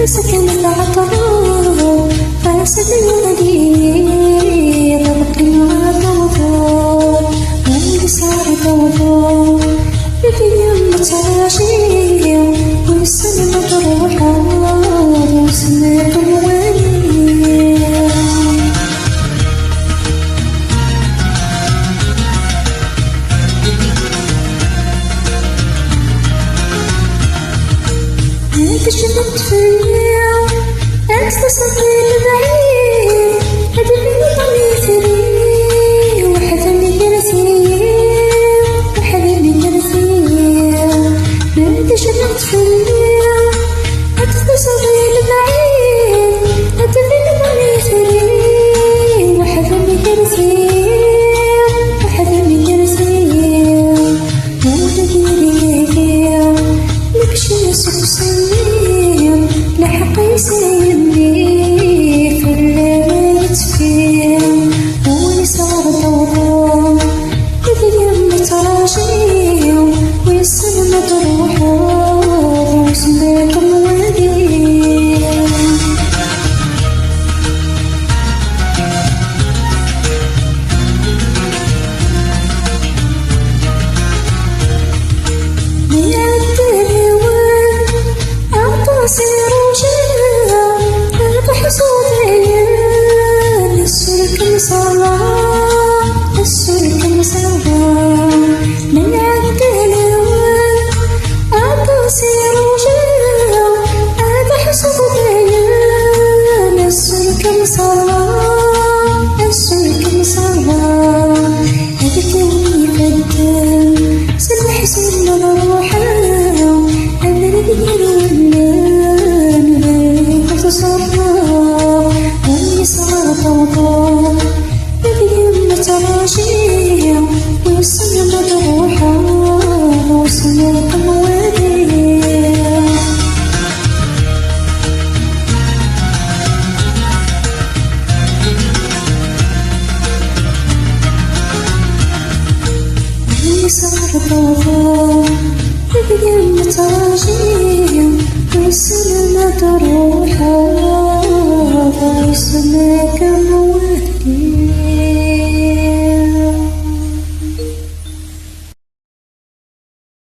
سكن العطاء فاسد المدير ربك وعطاء واللي صار توضا بدنيا متعاشي والسنة مطروحة وسنة الوالي تشبت فيا أستصفي البعيد هدفي ضميري وحدة من جلسي وحدة من جلسي تشبت فيا أستصفي البعيد هدفي ضميري وحدة من جلسي وحدة من جلسي وحدة لكشي سكسين لحقي سيدني في الليل يتفين وي صار ضوضا يدين متراجي ويسلم تروحه وسميك الوالي سير وجاه ربح صوتي السلك مصلى السلك مصلى من عند الهوى أبو سير وجاه ربح صوتي السلك مصلى السلك مصلى هذيك يومي قدام سمح سنة روحه أنا ندير واللي صار ضوضا بدين متراجي والسنة مطروحة وسنة الوالي واللي صار ضوضا بدين متراجي والسنة مطروحة وسنة